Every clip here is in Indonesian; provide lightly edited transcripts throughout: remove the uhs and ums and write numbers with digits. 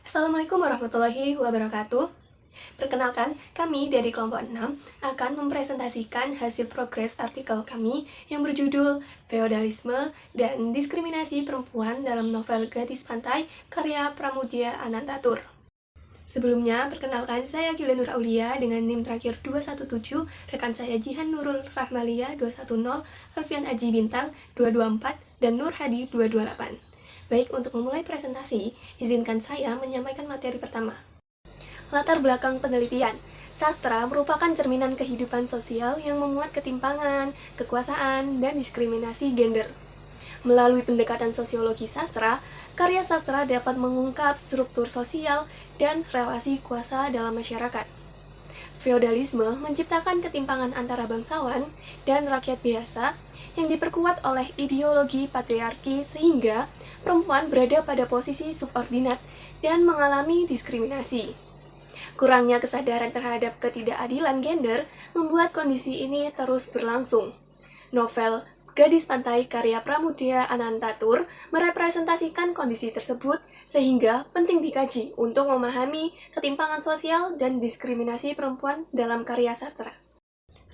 Assalamualaikum warahmatullahi wabarakatuh. Perkenalkan, kami dari kelompok 6 akan mempresentasikan hasil progres artikel kami yang berjudul Feodalisme dan Diskriminasi Perempuan dalam Novel Gadis Pantai karya Pramudia Anantatur. Sebelumnya, perkenalkan saya Gila Nur Aulia dengan NIM terakhir 217, rekan saya Jihan Nurul Rahmalia 210, Alfian Aji Bintang 224, dan Nur Hadi 228. Baik, untuk memulai presentasi, izinkan saya menyampaikan materi pertama. Latar belakang penelitian. Sastra merupakan cerminan kehidupan sosial yang memuat ketimpangan, kekuasaan, dan diskriminasi gender. Melalui pendekatan sosiologi sastra, karya sastra dapat mengungkap struktur sosial dan relasi kuasa dalam masyarakat. Feodalisme menciptakan ketimpangan antara bangsawan dan rakyat biasa yang diperkuat oleh ideologi patriarki sehingga perempuan berada pada posisi subordinat dan mengalami diskriminasi. Kurangnya kesadaran terhadap ketidakadilan gender membuat kondisi ini terus berlangsung. Novel Gadis Pantai karya Pramudia Anantatur merepresentasikan kondisi tersebut sehingga penting dikaji untuk memahami ketimpangan sosial dan diskriminasi perempuan dalam karya sastra.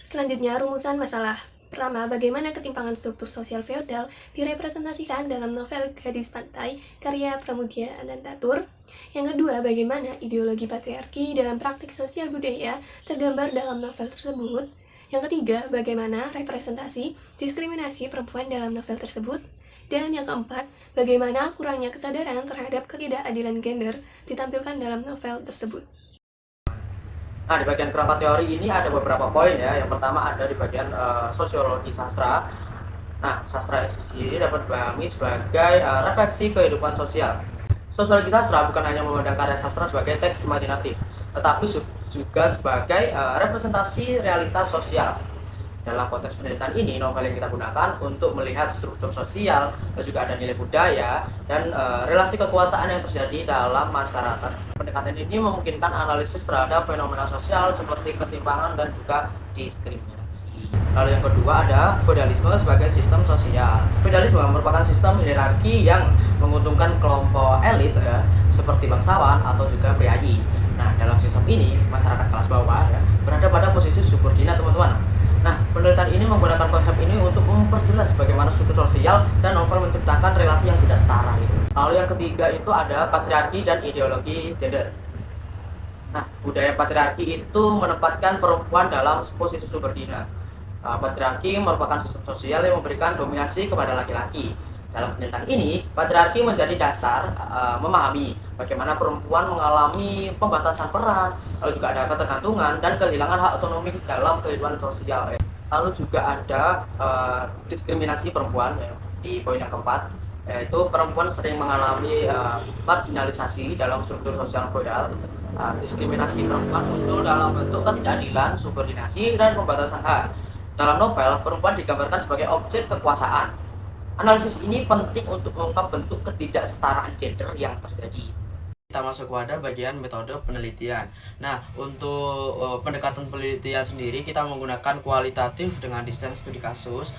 Selanjutnya, rumusan masalah. Pertama, bagaimana ketimpangan struktur sosial feodal direpresentasikan dalam novel Gadis Pantai karya Pramudia Anantatur. Yang kedua, bagaimana ideologi patriarki dalam praktik sosial budaya tergambar dalam novel tersebut. Yang ketiga, bagaimana representasi diskriminasi perempuan dalam novel tersebut. Dan yang keempat, bagaimana kurangnya kesadaran terhadap ketidakadilan gender ditampilkan dalam novel tersebut. Nah, di bagian kerangka teori ini ada beberapa poin ya. Yang pertama ada di bagian sosiologi sastra. Nah, sastra sendiri dapat dipahami sebagai refleksi kehidupan sosial. Sosiologi sastra bukan hanya memandang karya sastra sebagai teks imajinatif, tetapi juga sebagai representasi realitas sosial. Dalam konteks penelitian ini, novel yang kita gunakan untuk melihat struktur sosial, dan juga ada nilai budaya, dan relasi kekuasaan yang terjadi dalam masyarakat. Pendekatan ini memungkinkan analisis terhadap fenomena sosial seperti ketimpangan dan juga diskriminasi. Lalu yang kedua ada feodalisme sebagai sistem sosial. Feodalisme merupakan sistem hierarki yang menguntungkan kelompok elit ya, seperti bangsawan atau juga priayi. Nah, dalam sistem ini, masyarakat kelas bawah ya, berada pada posisi subordinat, teman-teman. Nah, penelitian ini menggunakan konsep ini untuk memperjelas bagaimana struktur sosial dan novel menciptakan relasi yang tidak setara gitu. Lalu yang ketiga itu ada patriarki dan ideologi gender. Nah, budaya patriarki itu menempatkan perempuan dalam posisi subordinat. Patriarki merupakan sistem sosial yang memberikan dominasi kepada laki-laki. Dalam penelitian ini, patriarki menjadi dasar memahami bagaimana perempuan mengalami pembatasan peran, lalu juga ada ketergantungan dan kehilangan hak otonomi dalam kehidupan sosial. Lalu juga ada diskriminasi perempuan ya, di poin yang keempat, yaitu perempuan sering mengalami marginalisasi dalam struktur sosial feodal. Diskriminasi perempuan muncul dalam bentuk ketidakadilan, subordinasi, dan pembatasan hak. Dalam novel, perempuan digambarkan sebagai objek kekuasaan. Analisis ini penting untuk mengungkap bentuk ketidaksetaraan gender yang terjadi. Kita masuk pada bagian metode penelitian. Nah, untuk pendekatan penelitian sendiri kita menggunakan kualitatif dengan desain studi kasus.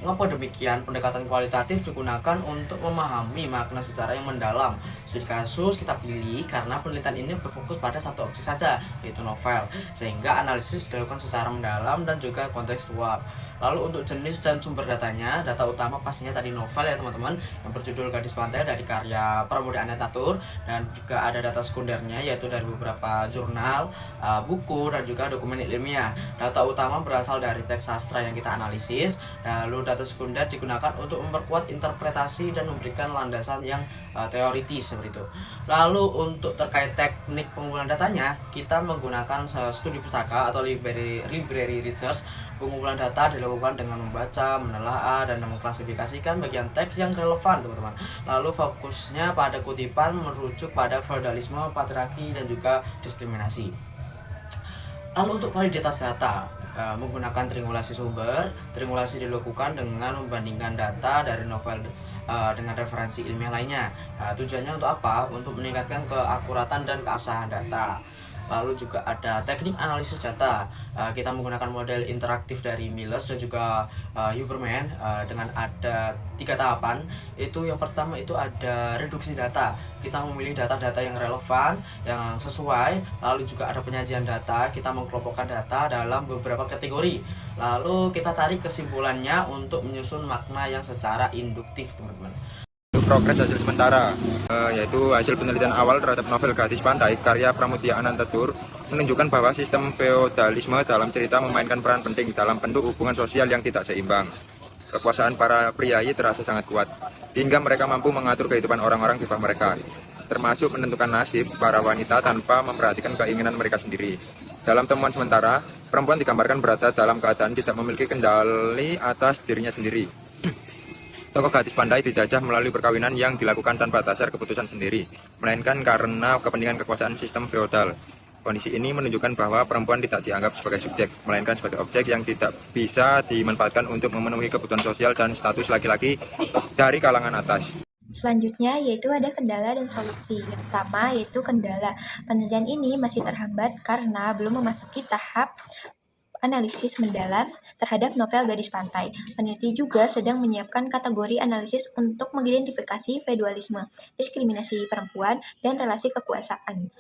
Mengapa demikian? Pendekatan kualitatif digunakan untuk memahami makna secara yang mendalam. Studi kasus kita pilih karena penelitian ini berfokus pada satu objek saja, yaitu novel, sehingga analisis dilakukan secara mendalam dan juga kontekstual. Lalu untuk jenis dan sumber datanya, data utama pastinya tadi novel ya teman-teman, yang berjudul Gadis Pantai dari karya Pramudia Anantatur, dan juga ada data sekundernya yaitu dari beberapa jurnal, buku, dan juga dokumen ilmiah. Data utama berasal dari teks sastra yang kita analisis, lalu data sekunder digunakan untuk memperkuat interpretasi dan memberikan landasan yang teoritis seperti itu. Lalu untuk terkait teknik pengumpulan datanya, kita menggunakan studi pustaka atau library research. Pengumpulan data dilakukan dengan membaca, menelaah, dan mengklasifikasikan bagian teks yang relevan, teman-teman. Lalu fokusnya pada kutipan merujuk pada feodalisme, patriarki, dan juga diskriminasi. Lalu untuk validitas data, menggunakan triangulasi sumber. Triangulasi dilakukan dengan membandingkan data dari novel dengan referensi ilmiah lainnya. Tujuannya untuk apa? Untuk meningkatkan keakuratan dan keabsahan data. lalu juga ada teknik analisis data. Kita menggunakan model interaktif dari Miles dan juga Huberman dengan ada 3 tahapan. Itu yang pertama itu ada reduksi data. Kita memilih data-data yang relevan, yang sesuai, lalu juga ada penyajian data. Kita mengkelompokkan data dalam beberapa kategori. Lalu kita tarik kesimpulannya untuk menyusun makna yang secara induktif, teman-teman. Progres hasil sementara, yaitu hasil penelitian awal terhadap novel Gadis Pantai karya Pramudia Anantatur menunjukkan bahwa sistem feodalisme dalam cerita memainkan peran penting dalam bentuk hubungan sosial yang tidak seimbang. Kekuasaan para priayi terasa sangat kuat, hingga mereka mampu mengatur kehidupan orang-orang di bawah mereka, termasuk menentukan nasib para wanita tanpa memperhatikan keinginan mereka sendiri. Dalam temuan sementara, perempuan digambarkan berada dalam keadaan tidak memiliki kendali atas dirinya sendiri. Tokoh Gadis Pantai dijajah melalui perkawinan yang dilakukan tanpa dasar keputusan sendiri, melainkan karena kepentingan kekuasaan sistem feodal. Kondisi ini menunjukkan bahwa perempuan tidak dianggap sebagai subjek, melainkan sebagai objek yang tidak bisa dimanfaatkan untuk memenuhi kebutuhan sosial dan status laki-laki dari kalangan atas. Selanjutnya yaitu ada kendala dan solusi. Yang pertama yaitu kendala. Penelitian ini masih terhambat karena belum memasuki tahap analisis mendalam terhadap novel Gadis Pantai. Peneliti juga sedang menyiapkan kategori analisis untuk mengidentifikasi feodalisme, diskriminasi perempuan, dan relasi kekuasaan.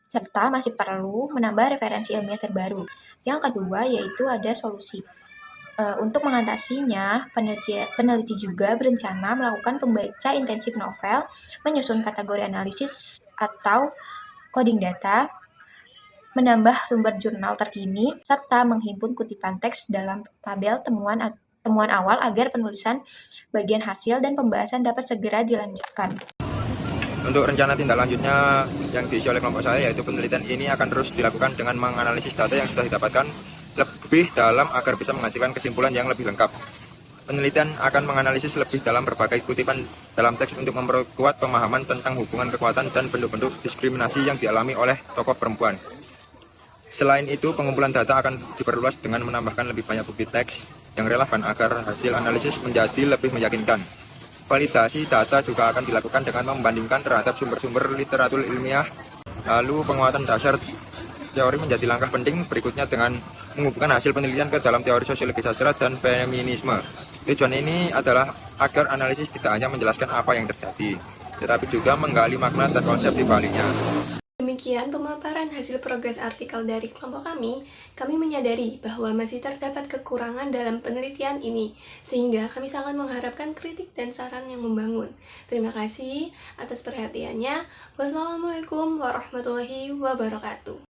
Serta masih perlu menambah referensi ilmiah terbaru. Yang kedua yaitu ada solusi. Untuk mengatasinya, peneliti juga berencana melakukan pembaca intensif novel, menyusun kategori analisis atau coding data, menambah sumber jurnal terkini, serta menghimpun kutipan teks dalam tabel temuan awal agar penulisan bagian hasil dan pembahasan dapat segera dilanjutkan. Untuk rencana tindak lanjutnya yang diisi oleh kelompok saya, yaitu penelitian ini akan terus dilakukan dengan menganalisis data yang sudah didapatkan lebih dalam agar bisa menghasilkan kesimpulan yang lebih lengkap. Penelitian akan menganalisis lebih dalam berbagai kutipan dalam teks untuk memperkuat pemahaman tentang hubungan kekuatan dan bentuk-bentuk diskriminasi yang dialami oleh tokoh perempuan. Selain itu, pengumpulan data akan diperluas dengan menambahkan lebih banyak bukti teks yang relevan agar hasil analisis menjadi lebih meyakinkan. Validasi data juga akan dilakukan dengan membandingkan terhadap sumber-sumber literatur ilmiah. Lalu penguatan dasar teori menjadi langkah penting berikutnya dengan menghubungkan hasil penelitian ke dalam teori sosiologi sastra dan feminisme. Tujuan ini adalah agar analisis tidak hanya menjelaskan apa yang terjadi, tetapi juga menggali makna dan konsep di baliknya. Demikian pemaparan hasil progres artikel dari kelompok kami. Kami menyadari bahwa masih terdapat kekurangan dalam penelitian ini, sehingga kami sangat mengharapkan kritik dan saran yang membangun. Terima kasih atas perhatiannya. Wassalamualaikum warahmatullahi wabarakatuh.